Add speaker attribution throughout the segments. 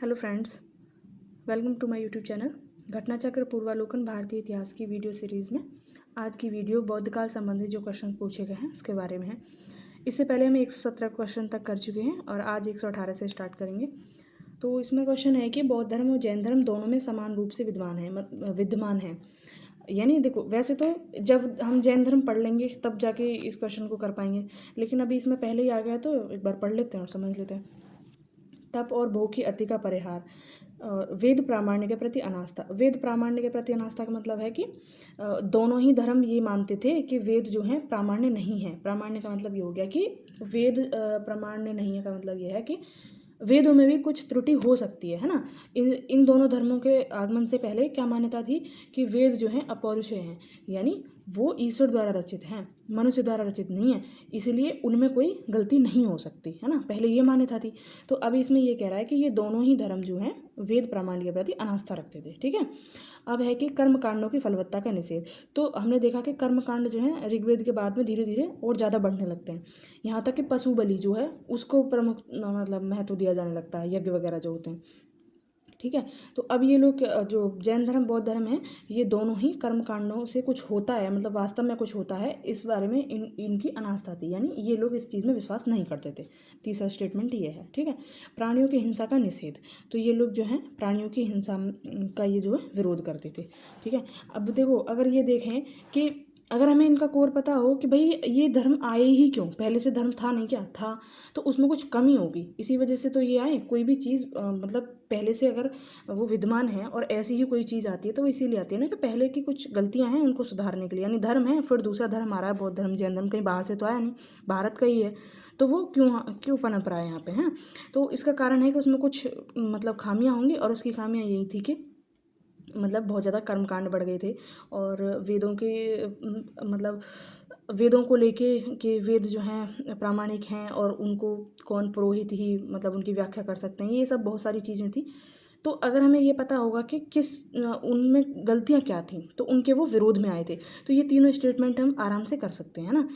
Speaker 1: Hello friends, welcome to my YouTube channel घटनाचक्र पूर्वालोकन भारतीय इतिहास की वीडियो सीरीज़ में। आज की वीडियो बौद्ध काल संबंधित जो क्वेश्चन पूछे गए हैं उसके बारे में है। इससे पहले हम 117 क्वेश्चन तक कर चुके हैं और आज 118 से स्टार्ट करेंगे। तो इसमें क्वेश्चन है कि बौद्ध धर्म और जैन धर्म दोनों में समान रूप से विद्यमान है। यानी देखो, वैसे तो जब हम जैन धर्म पढ़ लेंगे तब जाके इस क्वेश्चन को कर पाएंगे, लेकिन अभी इसमें पहले ही आ गया तो एक बार पढ़ लेते हैं और समझ लेते हैं। तप और भोग की अति का परिहार। वेद प्रामाण्य के प्रति अनास्था। वेद प्रामाण्य के प्रति अनास्था का मतलब है कि दोनों ही धर्म ये मानते थे कि वेद जो है प्रामाण्य नहीं है। प्रामाण्य का मतलब ये हो गया कि वेद प्रामाण्य नहीं है का मतलब ये है कि वेदों में भी कुछ त्रुटि हो सकती है ना। इन दोनों धर्मों के आगमन से पहले क्या मान्यता थी कि वेद जो हैं अपौरुषेय हैं, यानी वो ईश्वर द्वारा रचित हैं, मनुष्य द्वारा रचित नहीं है, इसलिए उनमें कोई गलती नहीं हो सकती है ना। पहले ये मान्यता थी। तो अब इसमें ये कह रहा है कि ये दोनों ही धर्म जो हैं वेद प्रामाण्य के प्रति अनास्था रखते थे। ठीक है। अब है कि कर्म कांडों की फलवत्ता का निषेध। तो हमने देखा कि कर्म कांड जो है ऋग्वेद के बाद में धीरे धीरे और ज़्यादा बढ़ने लगते हैं। यहाँ तक कि पशु बलि जो है उसको प्रमुख मतलब महत्व दिया जाने लगता है, यज्ञ वगैरह जो होते हैं। ठीक है। तो अब ये लोग जो जैन धर्म बौद्ध धर्म है, ये दोनों ही कर्म कांडों से कुछ होता है, मतलब वास्तव में कुछ होता है, इस बारे में इनकी अनास्था थी, यानी ये लोग इस चीज़ में विश्वास नहीं करते थे। तीसरा स्टेटमेंट ये है। ठीक है। प्राणियों की हिंसा का निषेध। तो ये लोग जो है प्राणियों की हिंसा का ये जो है विरोध करते थे। ठीक है। अब देखो, अगर ये देखें कि अगर हमें इनका कोर पता हो कि भाई ये धर्म आए ही क्यों, पहले से धर्म था नहीं क्या था, तो उसमें कुछ कमी होगी, इसी वजह से तो ये आए। कोई भी चीज़ मतलब पहले से अगर वो विद्यमान है और ऐसी ही कोई चीज़ आती है तो वो इसीलिए आती है ना कि पहले की कुछ गलतियां हैं उनको सुधारने के लिए। यानी धर्म है, फिर दूसरा धर्म आ रहा है, बौद्ध धर्म जैन धर्म, कहीं बाहर से तो आया नहीं, भारत का ही है, तो वो क्यों क्यों पनप रहा है यहाँ पे। हैं तो इसका कारण है कि उसमें कुछ मतलब खामियाँ होंगी, और उसकी खामियाँ यही थी कि मतलब बहुत ज़्यादा कर्मकांड बढ़ गए थे, और वेदों के मतलब वेदों को लेके कि वेद जो हैं प्रामाणिक हैं और उनको कौन पुरोहित ही मतलब उनकी व्याख्या कर सकते हैं, ये सब बहुत सारी चीज़ें थी। तो अगर हमें ये पता होगा कि किस उनमें गलतियाँ क्या थीं तो उनके वो विरोध में आए थे, तो ये तीनों स्टेटमेंट हम आराम से कर सकते हैं ना।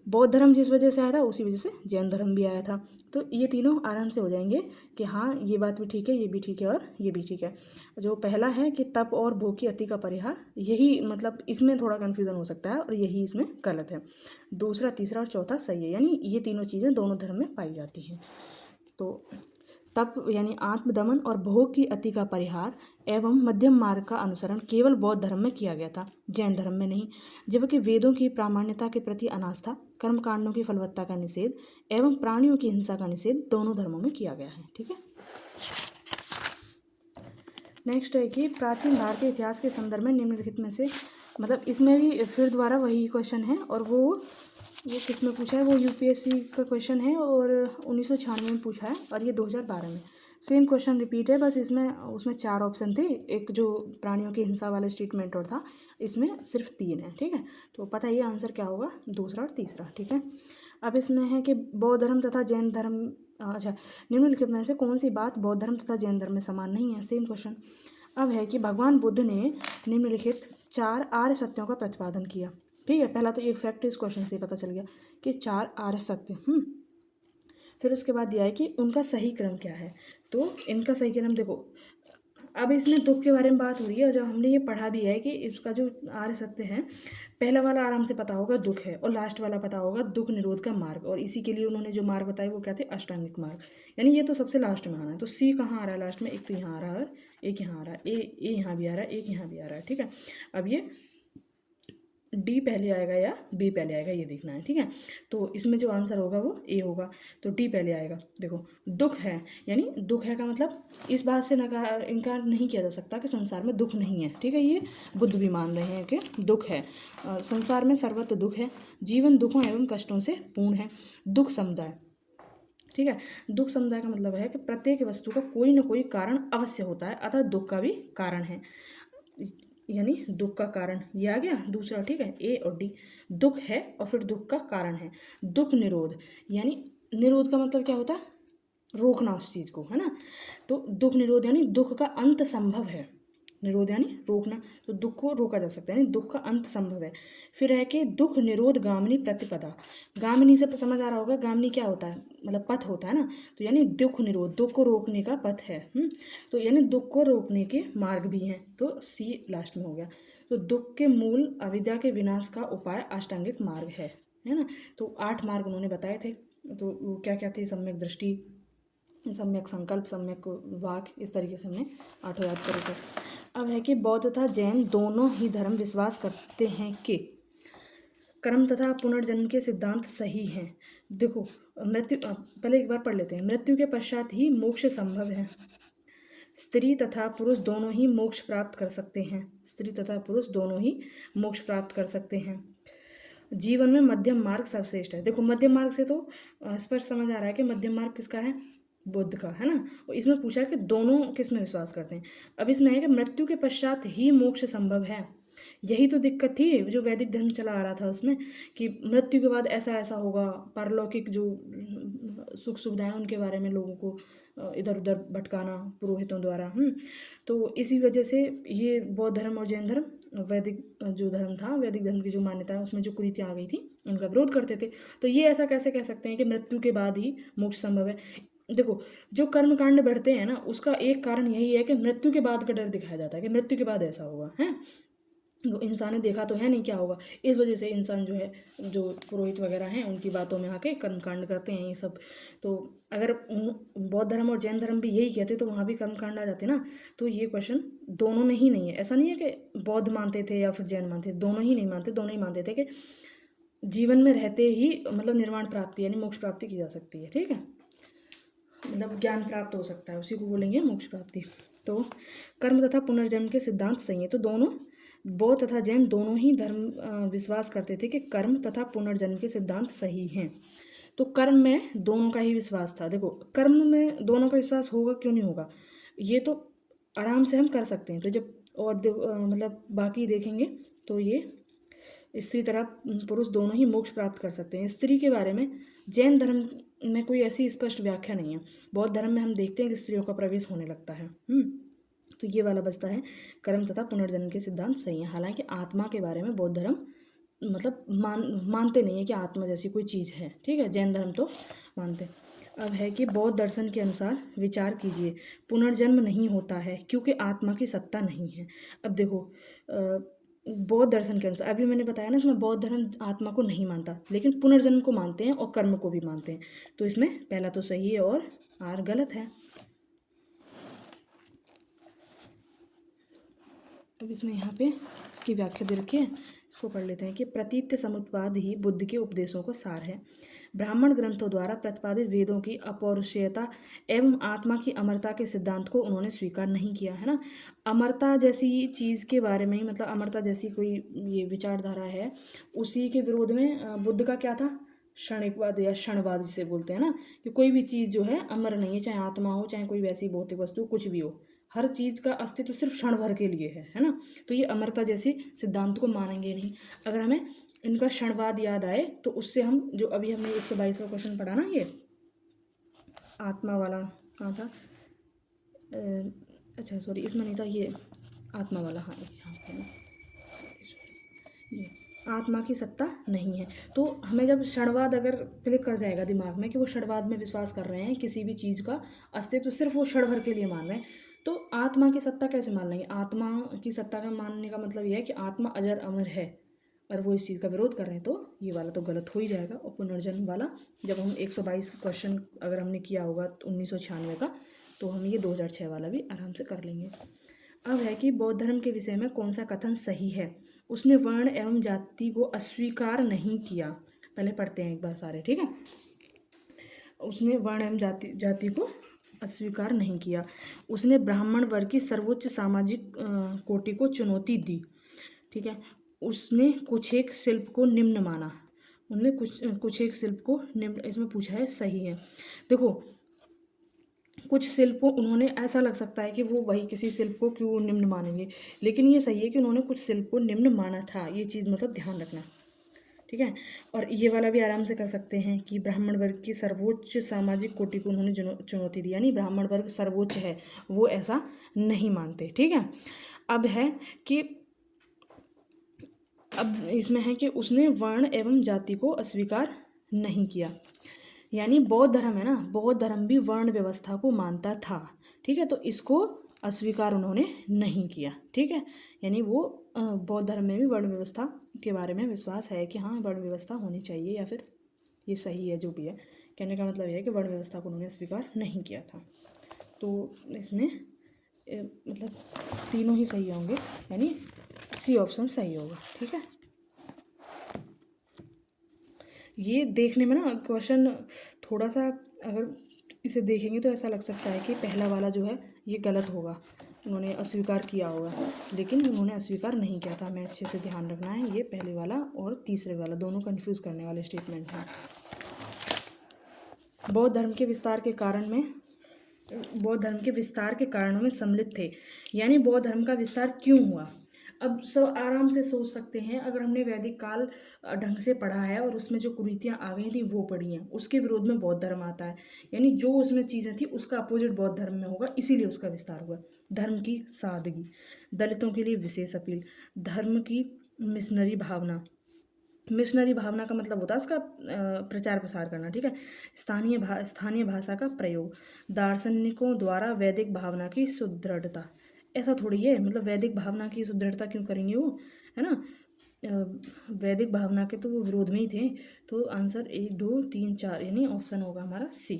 Speaker 1: बौद्ध धर्म जिस वजह से आया था उसी वजह से जैन धर्म भी आया था, तो ये तीनों आराम से हो जाएंगे कि हाँ ये बात भी ठीक है, ये भी ठीक है और ये भी ठीक है। जो पहला है कि तप और भोग की अति का परिहार, यही मतलब इसमें थोड़ा कन्फ्यूज़न हो सकता है और यही इसमें गलत है। दूसरा, तीसरा और चौथा सही है, यानी ये तीनों चीज़ें दोनों धर्म में पाई जाती हैं। तो तप यानी आत्मदमन और भोग की अति का परिहार एवं मध्यम मार्ग का अनुसरण केवल बौद्ध धर्म में किया गया था, जैन धर्म में नहीं। जबकि वेदों की प्रामाण्यता के प्रति अनास्था, कर्मकांडों की फलवत्ता का निषेध एवं प्राणियों की हिंसा का निषेध दोनों धर्मों में किया गया है। ठीक है। नेक्स्ट है कि प्राचीन भारतीय इतिहास के संदर्भ में निम्नलिखित में से, मतलब इसमें भी फिर दोबारा वही क्वेश्चन है, और वो किस में पूछा है, वो यूपीएससी का क्वेश्चन है और 1996 में पूछा है, और ये 2012 में सेम क्वेश्चन रिपीट है, बस इसमें उसमें 4 ऑप्शन थे, एक जो प्राणियों की हिंसा वाला स्टेटमेंट और था, इसमें सिर्फ 3 है। ठीक है। तो पता है ये आंसर क्या होगा, दूसरा और तीसरा। ठीक है। अब इसमें है कि बौद्ध धर्म तथा जैन धर्म, अच्छा, निम्नलिखित में से कौन सी बात बौद्ध धर्म तथा जैन धर्म में समान नहीं है, सेम क्वेश्चन। अब है कि भगवान बुद्ध ने निम्नलिखित 4 आर्य सत्यों का प्रतिपादन किया। ठीक है। पहला तो एक फैक्ट इस क्वेश्चन से पता चल गया कि 4 आर्य सत्य। फिर उसके बाद दिया है कि उनका सही क्रम क्या है। तो इनका सही क्रम देखो, अब इसमें दुख के बारे में बात हो रही है, और जब हमने ये पढ़ा भी है कि इसका जो आर्य सत्य है, पहला वाला आराम से पता होगा दुख है, और लास्ट वाला पता होगा दुख निरोध का मार्ग, और इसी के लिए उन्होंने जो मार्ग बताए वो क्या थे, अष्टांगिक मार्ग। यानी ये तो सबसे लास्ट में आना है। तो सी कहाँ आ रहा है लास्ट में, एक तो यहाँ आ रहा है और एक यहाँ आ रहा है, ए यहाँ भी आ रहा है, एक यहाँ भी आ रहा है। ठीक है। अब ये डी पहले आएगा या बी पहले आएगा ये देखना है। ठीक है। तो इसमें जो आंसर होगा वो ए होगा, तो डी पहले आएगा। देखो, दुख है, यानी दुख है का मतलब इस बात से इनकार नहीं किया जा सकता कि संसार में दुख नहीं है। ठीक है। ये बुद्ध भी मान रहे हैं कि दुख है, संसार में सर्वत्र दुख है, जीवन दुखों एवं कष्टों से पूर्ण है। दुख समुदाय। ठीक है। दुख समुदाय का मतलब है कि प्रत्येक वस्तु का कोई ना कोई कारण अवश्य होता है, अतः दुख का भी कारण है, यानी दुख का कारण ये आ गया दूसरा। ठीक है। ए और डी, दुख है और फिर दुख का कारण है। दुख निरोध, यानी निरोध का मतलब क्या होता है, रोकना उस चीज़ को, है ना। तो दुख निरोध यानी दुख का अंत संभव है, निरोध यानी रोकना, तो दुख को रोका जा सकता है, यानी दुख का अंत संभव है। फिर है कि दुख निरोध गामिनी प्रतिपदा। गामिनी से समझ आ रहा होगा, गामिनी क्या होता है, मतलब पथ होता है ना, तो यानी दुख निरोध, दुख को रोकने का पथ है। तो यानी दुख को रोकने के मार्ग भी हैं, तो सी लास्ट में हो गया। तो दुख के मूल अविद्या के विनाश का उपाय अष्टांगिक मार्ग है ना। तो 8 मार्ग उन्होंने बताए थे, तो वो क्या क्या थे, सम्यक दृष्टि, सम्यक संकल्प, सम्यक वाक, इस तरीके से हमने 8 याद करे थे। अब है कि बौद्ध तथा जैन दोनों ही धर्म विश्वास करते हैं कि कर्म तथा पुनर्जन्म के सिद्धांत सही हैं। देखो मृत्यु, पहले एक बार पढ़ लेते हैं। मृत्यु के पश्चात ही मोक्ष संभव है। स्त्री तथा पुरुष दोनों ही मोक्ष प्राप्त कर सकते हैं। स्त्री तथा पुरुष दोनों ही मोक्ष प्राप्त कर सकते हैं। जीवन में मध्यम मार्ग सर्वश्रेष्ठ है। देखो मध्यम मार्ग से तो स्पष्ट समझ आ रहा है कि मध्यम मार्ग किसका है, बुद्ध का, है ना। और इसमें पूछा है कि दोनों किस में विश्वास करते हैं। अब इसमें है कि मृत्यु के पश्चात ही मोक्ष संभव है। यही तो दिक्कत थी जो वैदिक धर्म चला आ रहा था उसमें, कि मृत्यु के बाद ऐसा ऐसा होगा, पारलौकिक जो सुख सुविधाएं उनके बारे में लोगों को इधर उधर भटकाना पुरोहितों द्वारा। तो इसी वजह से ये बौद्ध धर्म और जैन धर्म, वैदिक जो धर्म था, वैदिक धर्म की जो मान्यता है उसमें जो कुरीतियाँ आ गई थी, उनका विरोध करते थे। तो ये ऐसा कैसे कह सकते हैं कि मृत्यु के बाद ही मोक्ष संभव है। देखो जो कर्म कांड बढ़ते हैं ना, उसका एक कारण यही है कि मृत्यु के बाद का डर दिखाया जाता है कि मृत्यु के बाद ऐसा होगा, है। तो इंसान ने देखा तो है नहीं क्या होगा, इस वजह से इंसान जो है, जो पुरोहित वगैरह हैं उनकी बातों में आके कर्मकांड करते हैं ये सब। तो अगर बौद्ध धर्म और जैन धर्म भी यही कहते तो वहाँ भी कर्मकांड आ जाते ना। तो ये क्वेश्चन दोनों में ही नहीं है। ऐसा नहीं है कि बौद्ध मानते थे या फिर जैन मानते थे, दोनों ही नहीं मानते। दोनों ही मानते थे कि जीवन में रहते ही मतलब निर्वाण प्राप्ति यानी मोक्ष प्राप्ति की जा सकती है, ठीक है, मतलब ज्ञान प्राप्त हो सकता है, उसी को बोलेंगे मोक्ष प्राप्ति। तो कर्म तथा पुनर्जन्म के सिद्धांत सही है। तो दोनों बौद्ध तथा जैन दोनों ही धर्म विश्वास करते थे कि कर्म तथा पुनर्जन्म के सिद्धांत सही हैं। तो कर्म में दोनों का ही विश्वास था। देखो कर्म में दोनों का विश्वास होगा क्यों नहीं होगा, ये तो आराम से हम कर सकते हैं। तो जब और मतलब बाकी देखेंगे तो ये स्त्री तथा पुरुष दोनों ही मोक्ष प्राप्त कर सकते हैं। स्त्री के बारे में जैन धर्म में कोई ऐसी स्पष्ट व्याख्या नहीं है। बौद्ध धर्म में हम देखते हैं कि स्त्रियों का प्रवेश होने लगता है। तो ये वाला बचता है, कर्म तथा पुनर्जन्म के सिद्धांत सही है। हालांकि आत्मा के बारे में बौद्ध धर्म मतलब मानते नहीं है कि आत्मा जैसी कोई चीज़ है, ठीक है। जैन धर्म तो मानते हैं। अब है कि बौद्ध दर्शन के अनुसार विचार कीजिए, पुनर्जन्म नहीं होता है क्योंकि आत्मा की सत्ता नहीं है। अब देखो बौद्ध दर्शन के अनुसार, अभी मैंने बताया ना, इसमें बौद्ध धर्म आत्मा को नहीं मानता लेकिन पुनर्जन्म को मानते हैं और कर्म को भी मानते हैं। तो इसमें पहला तो सही है और आर गलत है। अब इसमें यहाँ पे इसकी व्याख्या दे रखी है, इसको पढ़ लेते हैं कि प्रतीत्य समुत्पाद ही बुद्ध के उपदेशों का सार है। ब्राह्मण ग्रंथों द्वारा प्रतिपादित वेदों की अपौरुषेयता एवं आत्मा की अमरता के सिद्धांत को उन्होंने स्वीकार नहीं किया, है ना। अमरता जैसी चीज़ के बारे में ही, मतलब अमरता जैसी कोई ये विचारधारा है, उसी के विरोध में बुद्ध का क्या था, क्षणिकवाद या क्षणवाद जिसे बोलते हैं ना, कि कोई भी चीज़ जो है अमर नहीं है, चाहे आत्मा हो चाहे कोई वैसी भौतिक वस्तु कुछ भी हो, हर चीज़ का अस्तित्व सिर्फ क्षण भर के लिए है ना। तो ये अमरता जैसी सिद्धांत को मानेंगे नहीं। अगर हमें इनका क्षणवाद याद आए तो उससे हम, जो अभी हमने 122वां क्वेश्चन पढ़ा ना, ये आत्मा वाला कहाँ था, अच्छा सॉरी इसमें नहीं था, ये आत्मा वाला, हाँ यहाँ पे ना, ये आत्मा की सत्ता नहीं है। तो हमें जब क्षणवाद अगर क्लिक कर जाएगा दिमाग में कि वो क्षणवाद में विश्वास कर रहे हैं, किसी भी चीज़ का अस्तित्व सिर्फ वो क्षण भर के लिए मान रहे हैं, तो आत्मा की सत्ता कैसे मान लेंगे। आत्मा की सत्ता का मानने का मतलब यह है कि आत्मा अजर अमर है, और वो इस चीज़ का विरोध कर रहे हैं, तो ये वाला तो गलत हो ही जाएगा। और पुनर्जन्म वाला जब हम 122 क्वेश्चन अगर हमने किया होगा 1996 का, तो हम ये 2006 वाला भी आराम से कर लेंगे। अब है कि बौद्ध धर्म के विषय में कौन सा कथन सही है। उसने वर्ण एवं जाति को अस्वीकार नहीं किया। पहले पढ़ते हैं एक बार सारे, ठीक है। उसने वर्ण एवं जाति को अस्वीकार नहीं किया। उसने ब्राह्मण वर्ग की सर्वोच्च सामाजिक कोटि को चुनौती दी, ठीक है। उसने कुछ एक शिल्प को निम्न माना। उन्होंने कुछ एक शिल्प को निम्न, इसमें पूछा है सही है। देखो कुछ शिल्पों, उन्होंने, ऐसा लग सकता है कि वो वही किसी शिल्प को क्यों निम्न मानेंगे, लेकिन ये सही है कि उन्होंने कुछ शिल्प को निम्न माना था। ये चीज़ मतलब ध्यान रखना, ठीक है। और ये वाला भी आराम से कर सकते हैं कि ब्राह्मण वर्ग की सर्वोच्च सामाजिक कोटि को उन्होंने चुनौती दी, यानी ब्राह्मण वर्ग सर्वोच्च है, वो ऐसा नहीं मानते, ठीक है। अब है कि अब इसमें है कि उसने वर्ण एवं जाति को अस्वीकार नहीं किया। यानी बौद्ध धर्म है ना, बौद्ध धर्म भी वर्ण व्यवस्था को मानता था, ठीक है, तो इसको अस्वीकार उन्होंने नहीं किया, ठीक है। यानी वो बौद्ध धर्म में भी वर्ण व्यवस्था के बारे में विश्वास है कि हाँ वर्ण व्यवस्था होनी चाहिए या फिर ये सही है, जो भी है। कहने का मतलब यह है कि वर्ण व्यवस्था को उन्होंने स्वीकार नहीं किया था। तो इसमें मतलब तीनों ही सही होंगे, यानी सी ऑप्शन सही होगा, ठीक है। ये देखने में ना क्वेश्चन थोड़ा सा, अगर इसे देखेंगे तो ऐसा लग सकता है कि पहला वाला जो है ये गलत होगा, उन्होंने अस्वीकार किया होगा, लेकिन उन्होंने अस्वीकार नहीं किया था। हमें अच्छे से ध्यान रखना है, ये पहले वाला और तीसरे वाला दोनों कंफ्यूज करने वाले स्टेटमेंट हैं। बौद्ध धर्म के विस्तार के कारणों में सम्मिलित थे, यानी बौद्ध धर्म का विस्तार क्यों हुआ। अब सब आराम से सोच सकते हैं, अगर हमने वैदिक काल ढंग से पढ़ा है और उसमें जो कुरीतियाँ आ गई थी वो पढ़ी हैं, उसके विरोध में बौद्ध धर्म आता है, यानी जो उसमें चीज़ें थी उसका अपोजिट बौद्ध धर्म में होगा, इसीलिए उसका विस्तार हुआ। धर्म की सादगी, दलितों के लिए विशेष अपील, धर्म की मिशनरी भावना का मतलब होता है इसका प्रचार प्रसार करना, ठीक है। स्थानीय भाषा का प्रयोग, दार्शनिकों द्वारा वैदिक भावना की सुदृढ़ता। ऐसा थोड़ी है, मतलब वैदिक भावना की सुदृढ़ता क्यों करेंगे वो, है ना। वैदिक भावना के तो वो विरोध में ही थे। तो आंसर 1 2 3 4 यानी ऑप्शन होगा हमारा सी।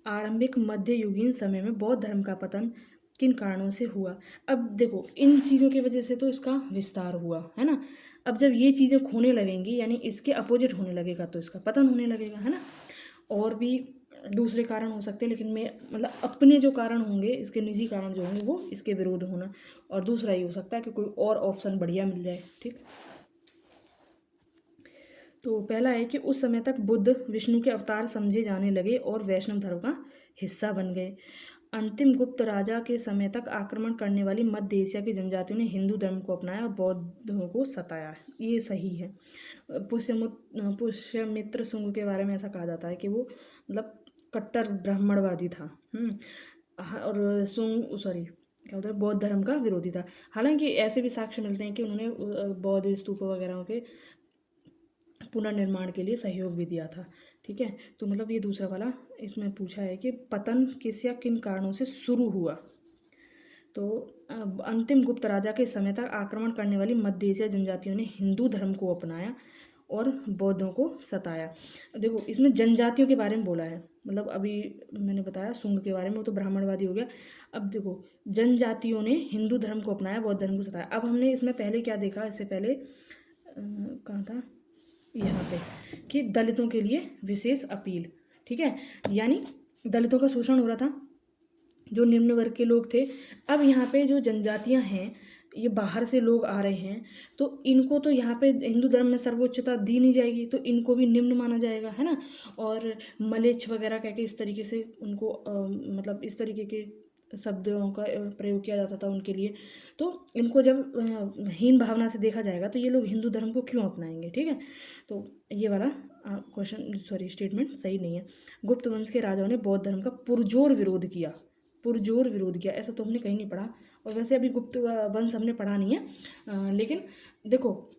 Speaker 1: आरंभिक मध्ययुगीन समय में बौद्ध धर्म का पतन किन कारणों से हुआ। अब देखो इन चीज़ों की वजह से तो इसका विस्तार हुआ, है ना। अब जब ये चीज़ें खोने लगेंगी, यानी इसके अपोजिट होने लगेगा, तो इसका पतन होने लगेगा, है ना। और भी दूसरे कारण हो सकते हैं, लेकिन मैं मतलब अपने जो कारण होंगे, इसके निजी कारण जो होंगे वो इसके विरोध होना, और दूसरा ये हो सकता है कि कोई और ऑप्शन बढ़िया मिल जाए, ठीक। तो पहला है कि उस समय तक बुद्ध विष्णु के अवतार समझे जाने लगे और वैष्णव धर्म का हिस्सा बन गए। अंतिम गुप्त राजा के समय तक आक्रमण करने वाली मध्य एशिया की जनजातियों ने हिंदू धर्म को अपनाया और बौद्धों को सताया। ये सही है। पुष्यमित्र शुंग के बारे में ऐसा कहा जाता है कि वो मतलब कट्टर ब्राह्मणवादी था। और क्या होता है, बौद्ध धर्म का विरोधी था। हालांकि ऐसे भी साक्ष्य मिलते हैं कि उन्होंने बौद्ध स्तूप वगैरह के पुनर्निर्माण के लिए सहयोग भी दिया था, ठीक है। तो मतलब ये दूसरा वाला इसमें पूछा है कि पतन किस या किन कारणों से शुरू हुआ। तो अंतिम गुप्त राजा के समय तक आक्रमण करने वाली मध्य एशिया जनजातियों ने हिंदू धर्म को अपनाया और बौद्धों को सताया। देखो इसमें जनजातियों के बारे में बोला है, मतलब अभी मैंने बताया शुंग के बारे में, वो तो ब्राह्मणवादी हो गया। अब देखो जनजातियों ने हिंदू धर्म को अपनाया, बौद्ध धर्म को सताया। अब हमने इसमें पहले क्या देखा, इससे पहले कहाँ था, यहाँ पे, कि दलितों के लिए विशेष अपील, ठीक है। यानी दलितों का शोषण हो रहा था, जो निम्न वर्ग के लोग थे। अब यहाँ पे जो जनजातियाँ हैं, ये बाहर से लोग आ रहे हैं, तो इनको तो यहाँ पे हिंदू धर्म में सर्वोच्चता दी नहीं जाएगी, तो इनको भी निम्न माना जाएगा, है ना। और मलेच्छ वगैरह कह के इस तरीके से उनको मतलब इस तरीके के शब्दों का प्रयोग किया जाता था उनके लिए। तो इनको जब हीन भावना से देखा जाएगा तो ये लोग हिंदू धर्म को क्यों अपनाएंगे, ठीक है। तो ये वाला स्टेटमेंट सही नहीं है। गुप्त वंश के राजाओं ने बौद्ध धर्म का पुरजोर विरोध किया, ऐसा तो हमने कहीं नहीं पढ़ा। और वैसे अभी गुप्त वंश हमने पढ़ा नहीं है, लेकिन देखो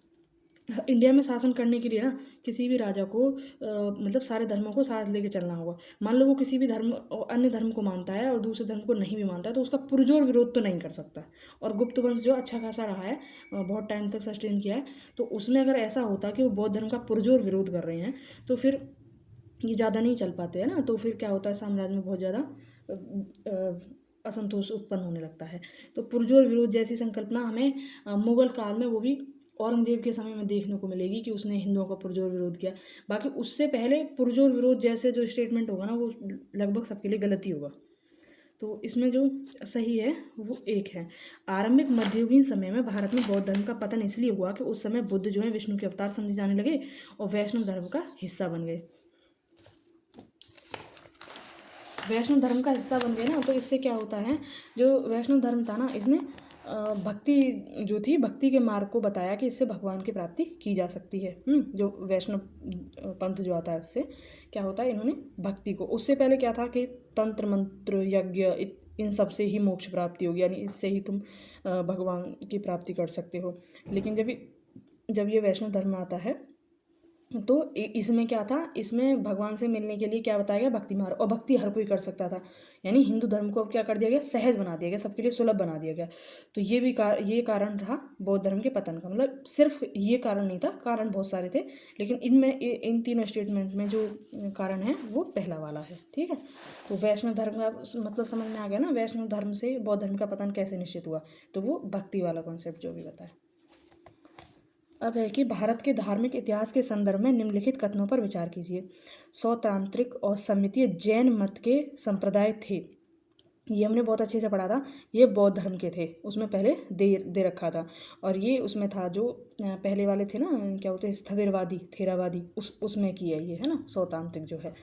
Speaker 1: इंडिया में शासन करने के लिए ना किसी भी राजा को मतलब सारे धर्मों को साथ लेके चलना होगा। मान लो वो किसी भी अन्य धर्म को मानता है और दूसरे धर्म को नहीं भी मानता है, तो उसका पुरजोर विरोध तो नहीं कर सकता। और गुप्त वंश जो अच्छा खासा रहा है, बहुत टाइम तक सस्टेन किया है, तो उसमें अगर ऐसा होता कि वो बौद्ध धर्म का पुरजोर विरोध कर रहे हैं, तो फिर ये ज़्यादा नहीं चल पाते हैं ना। तो फिर क्या होता है, साम्राज्य में बहुत ज़्यादा असंतोष उत्पन्न होने लगता है। तो पुरजोर विरोध जैसी संकल्पना हमें मुगल काल में, वो भी औरंगजेब के समय में देखने को मिलेगी कि उसने हिंदुओं का पुरजोर विरोध किया। बाकी उससे पहले पुरजोर विरोध जैसे जो स्टेटमेंट होगा ना, वो लगभग सबके लिए गलत ही होगा। तो इसमें जो सही है वो 1 है। आरंभिक मध्ययुगीन समय में भारत में बौद्ध धर्म का पतन इसलिए हुआ कि उस समय बुद्ध जो है विष्णु के अवतार समझे जाने लगे और वैष्णव धर्म का हिस्सा बन गए। वैष्णव धर्म का हिस्सा बन गए ना, तो इससे क्या होता है, जो वैष्णव धर्म था ना, इसने भक्ति जो थी, भक्ति के मार्ग को बताया कि इससे भगवान की प्राप्ति की जा सकती है। जो वैष्णव पंथ जो आता है उससे क्या होता है, इन्होंने भक्ति को, उससे पहले क्या था कि तंत्र मंत्र यज्ञ इन सब से ही मोक्ष प्राप्ति होगी, यानी इससे ही तुम भगवान की प्राप्ति कर सकते हो। लेकिन जब ये वैष्णव धर्म आता है तो इसमें क्या था, इसमें भगवान से मिलने के लिए क्या बताया गया, भक्ति मार्ग, और भक्ति हर कोई कर सकता था। यानी हिंदू धर्म को अब क्या कर दिया गया, सहज बना दिया गया, सबके लिए सुलभ बना दिया गया। तो ये कारण रहा बौद्ध धर्म के पतन का। मतलब सिर्फ ये कारण नहीं था, कारण बहुत सारे थे, लेकिन इनमें इन तीनों स्टेटमेंट में जो कारण है वो पहला वाला है। ठीक है, तो वैष्णव धर्म का मतलब समझ में आ गया ना, वैष्णव धर्म से बौद्ध धर्म का पतन कैसे निश्चित हुआ, तो वो भक्ति वाला कॉन्सेप्ट जो भी बताया। अब है कि भारत के धार्मिक इतिहास के संदर्भ में निम्नलिखित कथनों पर विचार कीजिए। सौतांत्रिक और समितीय जैन मत के संप्रदाय थे, ये हमने बहुत अच्छे से पढ़ा था, ये बौद्ध धर्म के थे, उसमें पहले दे रखा था। और ये उसमें था जो पहले वाले थे ना, क्या बोलते हैं, स्थविरवादी, थेरावादी, उसमें की है ये, है ना, सौतांत्रिक जो है।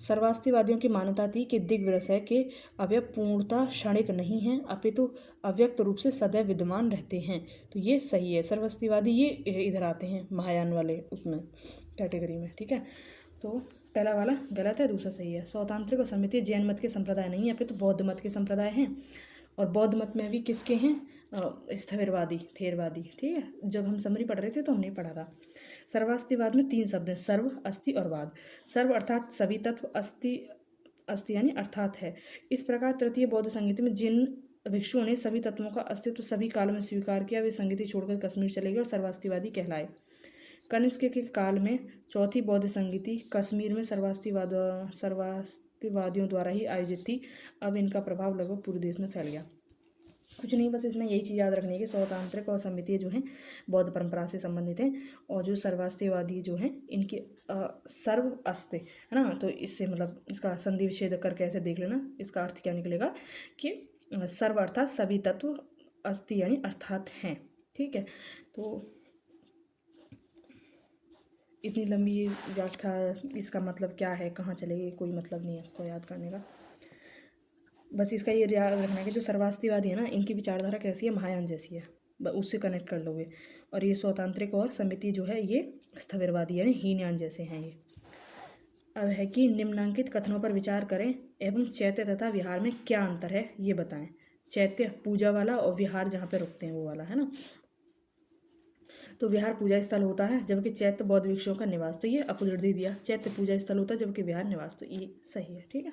Speaker 1: सर्वास्तिवादियों की मान्यता थी कि दिग्विजय के अवयव पूर्णतः क्षणिक नहीं हैं, अपितु अव्यक्त रूप से सदैव विद्यमान रहते हैं। तो ये सही है, सर्वास्तिवादी ये इधर आते हैं महायान वाले उसमें कैटेगरी में। ठीक है, तो पहला वाला गलत है, दूसरा सही है। सौतांत्रिक और समिति जैन मत के संप्रदाय नहीं है, अपितु बौद्ध मत के संप्रदाय हैं। और बौद्ध मत में भी किसके हैं, स्थविरवादी, थेरवादी। ठीक है, जब हम समरी पढ़ रहे थे तो हमने पढ़ा था। सर्वास्तिवाद में 3 शब्द हैं, सर्व, अस्थि और वाद। सर्व अर्थात सभी तत्व, अस्थि यानी अर्थात है। इस प्रकार तृतीय बौद्ध संगीत में जिन भिक्षुओं ने सभी तत्वों का अस्तित्व सभी काल में स्वीकार किया, वे संगीति छोड़कर कश्मीर चले गए और सर्वास्तिवादी कहलाए। कनिष्क के काल में चौथी बौद्ध संगीति कश्मीर में सर्वास्तिवादियों द्वारा ही आयोजित थी। अब इनका प्रभाव लगभग पूरे देश में फैल गया। कुछ नहीं, बस इसमें यही चीज़ याद रखनी है कि सौतांत्रिक और समिति जो हैं बौद्ध परंपरा से संबंधित हैं, और जो सर्वास्तिवादी जो हैं इनकी सर्व अस्ति है ना। तो इससे मतलब इसका संधि विच्छेद करके ऐसे देख लेना, इसका अर्थ क्या निकलेगा कि सर्व अर्थात सभी तत्व, अस्ति यानी अर्थात हैं। ठीक है, तो इतनी लंबी व्याख्या, इसका मतलब क्या है, कहाँ चलेगी, कोई मतलब नहीं है इसको याद करने का। बस इसका ये याद रखना है कि जो सर्वास्तिवादी है ना, इनकी विचारधारा कैसी है, महायान जैसी है, उससे कनेक्ट कर लोगे। और ये स्वतांत्रिक और समिति जो है ये स्थविरवादी यानी हीनयान जैसे हैं ये। अब है कि निम्नांकित कथनों पर विचार करें एवं चैत्य तथा विहार में क्या अंतर है ये बताएं। चैत्य पूजा वाला और विहार जहाँ पे रुकते हैं वो वाला, है ना। तो विहार पूजा स्थल होता है, जबकि चैत्य बौद्ध भिक्षुओं का निवास। तो ये अपोजिट दे दिया, चैत्य पूजा स्थल होता है जबकि विहार निवास। तो ये सही है। ठीक है,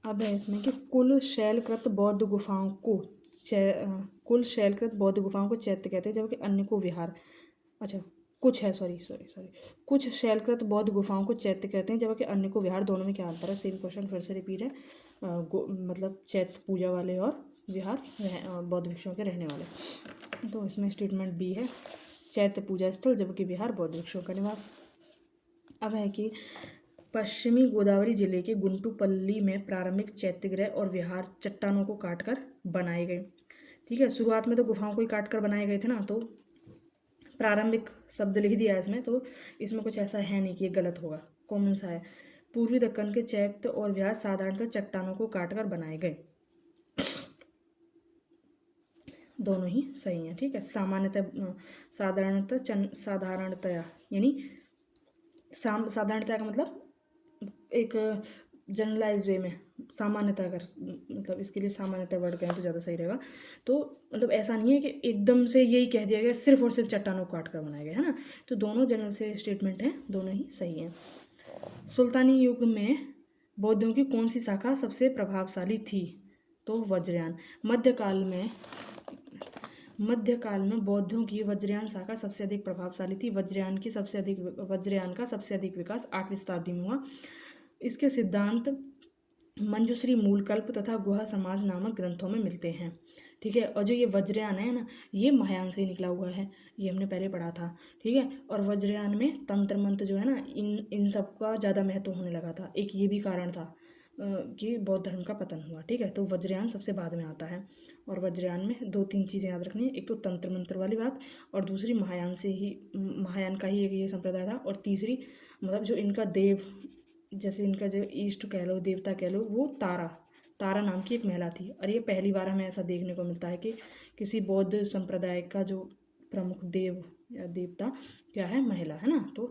Speaker 1: अब है इसमें कि कुल शैलकृत बौद्ध गुफाओं को चैत्य कहते हैं, जबकि अन्य को विहार। अच्छा, कुछ है, सॉरी, कुछ शैलकृत बौद्ध गुफाओं को चैत्य कहते हैं जबकि अन्य को विहार। दोनों में क्या अंतर है, सेम क्वेश्चन फिर से रिपीट है। मतलब चैत्य पूजा वाले और विहार बौद्ध भिक्षुओं के रहने वाले। तो इसमें स्टेटमेंट बी है, चैत्य पूजा स्थल जबकि विहार बौद्ध भिक्षुओं का निवास। अब है कि पश्चिमी गोदावरी जिले के गुंटूपल्ली में प्रारंभिक चैत्यगृह और विहार चट्टानों को काटकर बनाए गए। ठीक है, शुरुआत में तो गुफाओं को ही काटकर बनाए गए थे ना, तो प्रारंभिक शब्द लिख दिया है इसमें, तो इसमें कुछ ऐसा है नहीं कि ये गलत होगा, कॉमन सा है। पूर्वी दक्कन के चैत्य और विहार साधारणतः चट्टानों को काटकर बनाए गए। दोनों ही सही हैं। ठीक है, साधारणतया यानी साधारणतया का मतलब एक जनरलाइज वे में, सामान्यतः अगर मतलब इसके लिए सामान्यतः वर्ड कहें तो ज़्यादा सही रहेगा। तो मतलब ऐसा नहीं है कि एकदम से यही कह दिया गया सिर्फ और सिर्फ चट्टानों को काट कर बनाया गया, है ना। तो दोनों जनरल से स्टेटमेंट हैं, दोनों ही सही हैं। सुल्तानी युग में बौद्धों की कौन सी शाखा सबसे प्रभावशाली थी, तो वज्रयान। मध्यकाल में बौद्धों की वज्रयान शाखा सबसे अधिक प्रभावशाली थी। वज्रयान का सबसे अधिक विकास 8वीं शताब्दी में हुआ। इसके सिद्धांत मंजुश्री मूलकल्प तथा गुहा समाज नामक ग्रंथों में मिलते हैं। ठीक है, और जो ये वज्रयान है ना, ये महायान से निकला हुआ है, ये हमने पहले पढ़ा था। ठीक है, और वज्रयान में तंत्र मंत्र जो है ना, इन सब का ज़्यादा महत्व होने लगा था। एक ये भी कारण था कि बौद्ध धर्म का पतन हुआ। ठीक है, तो वज्रयान सबसे बाद में आता है। और वज्रयान में 2-3 चीज़ें याद रखनी है, एक तो तंत्र मंत्र वाली बात, और दूसरी महायान का ही एक ये संप्रदाय था, और तीसरी मतलब जो इनका देव, जैसे इनका जो ईष्ट कह लो, देवता कह लो, वो तारा नाम की एक महिला थी। और ये पहली बार हमें ऐसा देखने को मिलता है कि किसी बौद्ध संप्रदाय का जो प्रमुख देव या देवता क्या है, महिला, है ना। तो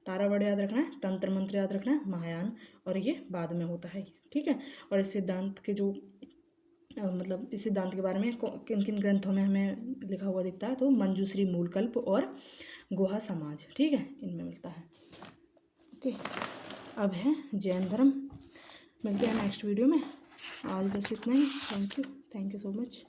Speaker 1: ताराबढ़ याद रखना है, तंत्र मंत्र याद रखना है, महायान, और ये बाद में होता है, ठीक है। और इस सिद्धांत के जो मतलब इस सिद्धांत के बारे में किन किन ग्रंथों में हमें लिखा हुआ दिखता है, तो मंजूश्री मूलकल्प और गुहा समाज, ठीक है, इनमें मिलता है। ओके, अब है जैन धर्म। मिलते हैं नेक्स्ट वीडियो में। आज बस इतना ही। Thank you so much.